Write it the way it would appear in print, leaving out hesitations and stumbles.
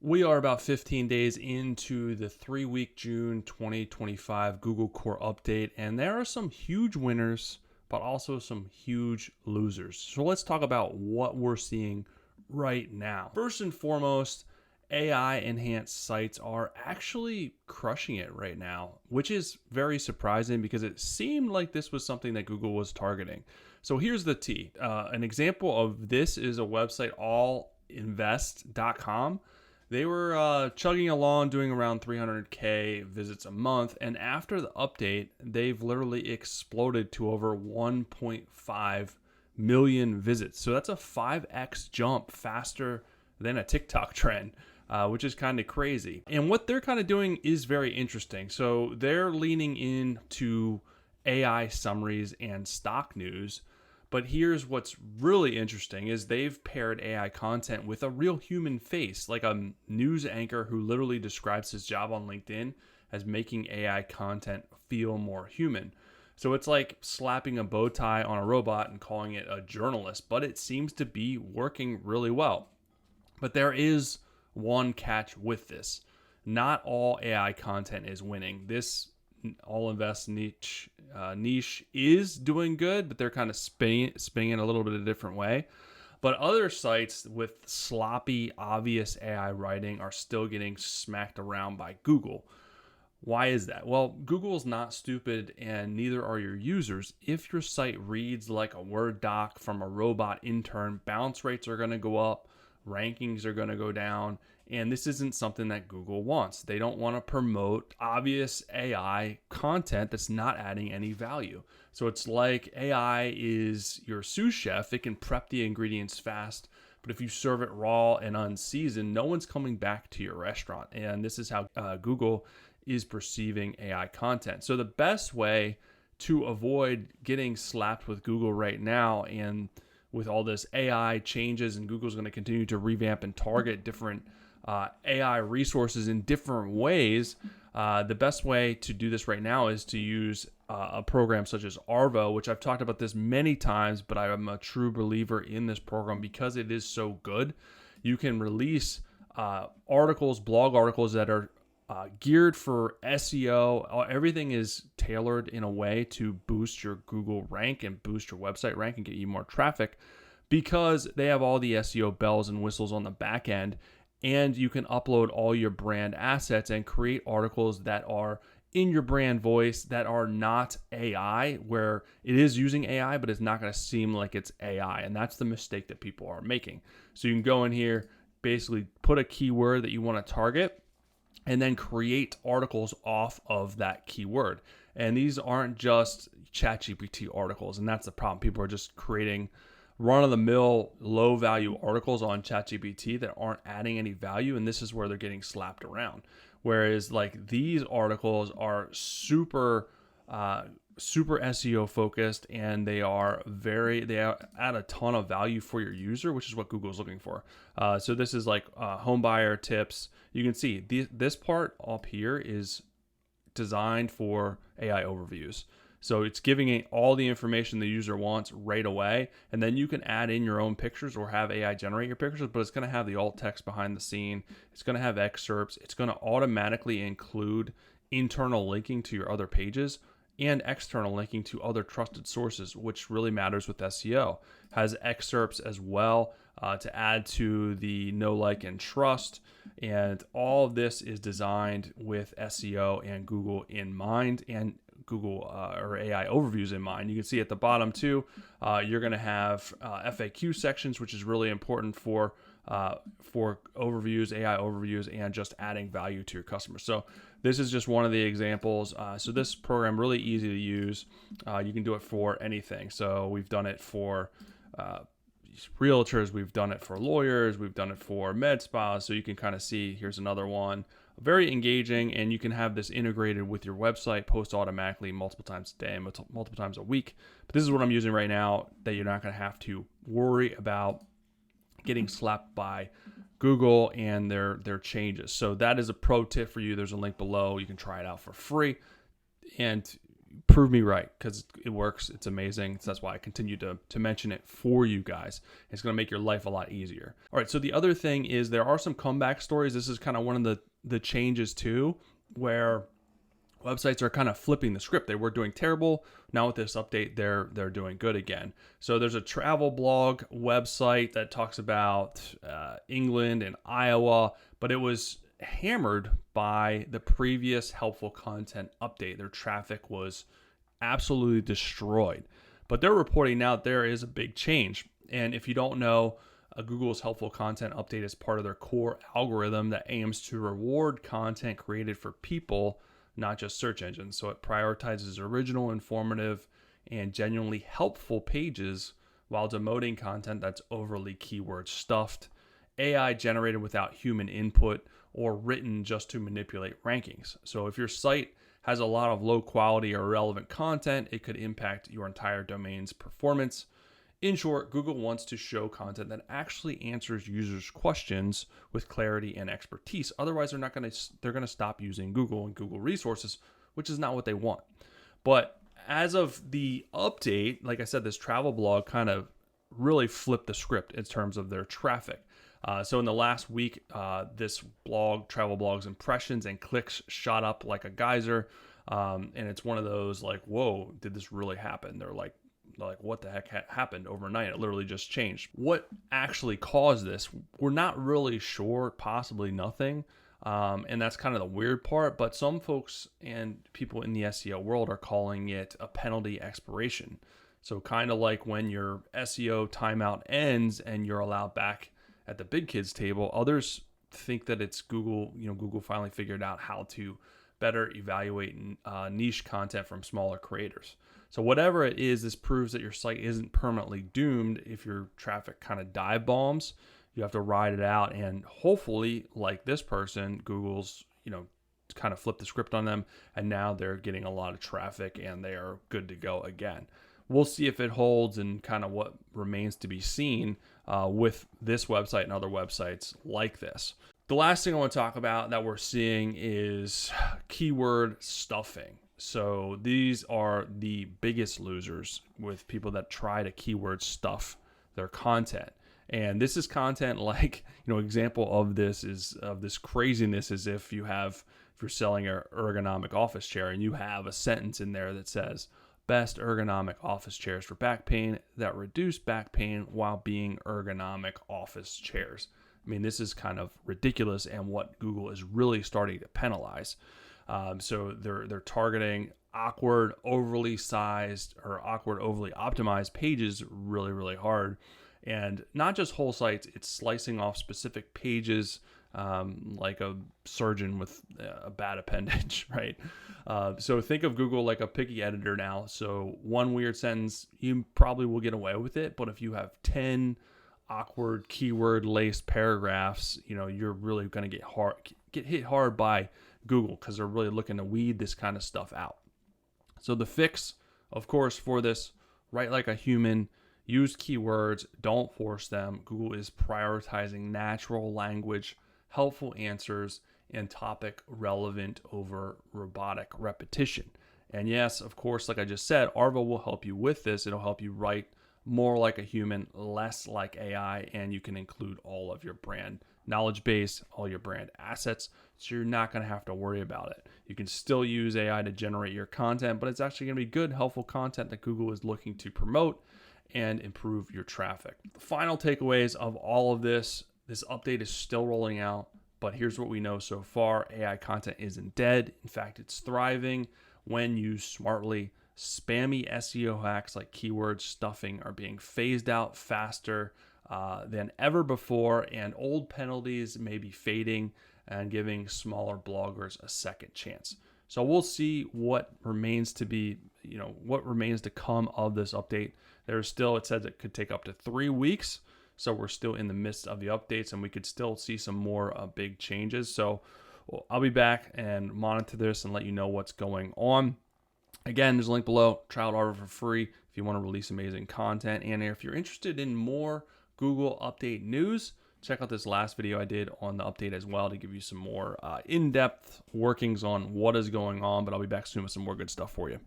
We are about 15 days into the 3-week June 2025 Google Core Update, and there are some huge winners, but also some huge losers. So let's talk about what we're seeing right now. First and foremost, AI enhanced sites are actually crushing it right now, which is very surprising because it seemed like this was something that Google was targeting. So here's the tea. An example of this is a website, allinvest.com. They were chugging along, doing around 300K visits a month. And after the update, they've literally exploded to over 1.5 million visits. So that's a 5x jump faster than a TikTok trend, which is kind of crazy. And what they're kind of doing is very interesting. So they're leaning into AI summaries and stock news. But here's what's really interesting is they've paired AI content with a real human face, like a news anchor who literally describes his job on LinkedIn as making AI content feel more human. So it's like slapping a bow tie on a robot and calling it a journalist, but it seems to be working really well. But there is one catch with this. Not all AI content is winning. This all invest niche is doing good, but they're kind of spinning it a little bit a different way. But other sites with sloppy, obvious AI writing are still getting smacked around by Google. Why is that? Well, Google's not stupid, and neither are your users. If your site reads like a Word doc from a robot intern, bounce rates are going to go up, rankings are going to go down, and this isn't something that Google wants. They don't want to promote obvious AI content that's not adding any value. So it's like AI is your sous chef. It can prep the ingredients fast, but if you serve it raw and unseasoned, no one's coming back to your restaurant. And this is how Google is perceiving AI content. So the best way to avoid getting slapped with Google right now, and with all this AI changes, and Google's going to continue to revamp and target different AI resources in different ways, the best way to do this right now is to use a program such as Arvow, which I've talked about this many times, but I am a true believer in this program because it is so good. You can release articles, blog articles that are geared for SEO. Everything is tailored in a way to boost your Google rank and boost your website rank and get you more traffic, because they have all the SEO bells and whistles on the back end. And you can upload all your brand assets and create articles that are in your brand voice, that are not AI, where it is using AI, but it's not going to seem like it's AI. And that's the mistake that people are making. So you can go in here, basically put a keyword that you want to target, and then create articles off of that keyword. And these aren't just ChatGPT articles. And that's the problem. People are just creating run-of-the-mill, low-value articles on ChatGPT that aren't adding any value, and this is where they're getting slapped around. Whereas, like, these articles are super SEO focused, and they add a ton of value for your user, which is what Google's looking for. So this is like home buyer tips. You can see this part up here is designed for AI overviews. So it's giving it all the information the user wants right away. And then you can add in your own pictures or have AI generate your pictures, but it's going to have the alt text behind the scene. It's going to have excerpts. It's going to automatically include internal linking to your other pages and external linking to other trusted sources, which really matters with SEO. Has excerpts as well to add to the know, like, and trust. And all of this is designed with SEO and Google in mind, and Google or AI overviews in mind. You can see at the bottom too, you're going to have FAQ sections, which is really important for overviews, AI overviews, and just adding value to your customers. So this is just one of the examples. So this program really easy to use. You can do it for anything. So we've done it for realtors, we've done it for lawyers, we've done it for med spas. So you can kind of see, here's another one. Very engaging, and you can have this integrated with your website, post automatically multiple times a day, multiple times a week. But this is what I'm using right now, that you're not going to have to worry about getting slapped by Google and their changes. So that is a pro tip for you. There's a link below. You can try it out for free. And prove me right, because it works. It's amazing. So that's why I continue to mention it for you guys. It's going to make your life a lot easier. All right, so the other thing is there are some comeback stories. This is kind of one of the changes too, where websites are kind of flipping the script. They were doing terrible. Now with this update, they're doing good again. So there's a travel blog website that talks about England and Iowa, but it was hammered by the previous helpful content update. Their traffic was absolutely destroyed. But they're reporting now that there is a big change. And if you don't know, Google's helpful content update is part of their core algorithm that aims to reward content created for people, not just search engines. So it prioritizes original, informative, and genuinely helpful pages while demoting content that's overly keyword stuffed, AI generated without human input, or written just to manipulate rankings. So if your site has a lot of low quality or irrelevant content, it could impact your entire domain's performance. In short, Google wants to show content that actually answers users' questions with clarity and expertise. Otherwise, they're going to stop using Google and Google resources, which is not what they want. But as of the update, like I said, this travel blog kind of really flipped the script in terms of their traffic. So in the last week, this blog, travel blog's impressions and clicks shot up like a geyser. And it's one of those like, whoa, did this really happen? They're like, what the heck happened overnight? It literally just changed. What actually caused this? We're not really sure, possibly nothing. And that's kind of the weird part, but some folks and people in the SEO world are calling it a penalty expiration. So kind of like when your SEO timeout ends and you're allowed back at the big kids table, others think that it's Google, Google finally figured out how to better evaluate niche content from smaller creators. So whatever it is, this proves that your site isn't permanently doomed if your traffic kind of dive bombs. You have to ride it out, and hopefully, like this person, Google's, kind of flipped the script on them, and now they're getting a lot of traffic and they are good to go again. We'll see if it holds and kind of what remains to be seen with this website and other websites like this. The last thing I want to talk about that we're seeing is keyword stuffing. So these are the biggest losers with people that try to keyword stuff their content. And this is content like, example of this craziness is if you're selling an ergonomic office chair and you have a sentence in there that says, best ergonomic office chairs for back pain that reduce back pain while being ergonomic office chairs. I mean, this is kind of ridiculous and what Google is really starting to penalize. So they're targeting awkward, overly sized or awkward, overly optimized pages really, really hard. And not just whole sites, it's slicing off specific pages like a surgeon with a bad appendage, right? So think of Google like a picky editor now. So one weird sentence, you probably will get away with it. But if you have 10 awkward keyword-laced paragraphs, you're really going to get hit hard by Google because they're really looking to weed this kind of stuff out. So the fix, of course, for this, write like a human, use keywords, don't force them. Google is prioritizing natural language, helpful answers, and topic relevant over robotic repetition. And yes, of course, like I just said, Arvow will help you with this. It'll help you write more like a human, less like AI, and you can include all of your brand knowledge base, all your brand assets, so you're not going to have to worry about it. You can still use AI to generate your content, but it's actually going to be good, helpful content that Google is looking to promote and improve your traffic. The final takeaways of all of this update is still rolling out, but here's what we know so far. AI content isn't dead. In fact, it's thriving when used smartly. Spammy SEO hacks like keyword stuffing are being phased out faster than ever before, and old penalties may be fading and giving smaller bloggers a second chance. So we'll see what remains to come of this update. It says it could take up to 3 weeks. So we're still in the midst of the updates and we could still see some more big changes. So I'll be back and monitor this and let you know what's going on. Again, there's a link below. Try out Arvow for free if you want to release amazing content. And if you're interested in more Google update news, check out this last video I did on the update as well to give you some more in-depth workings on what is going on. But I'll be back soon with some more good stuff for you.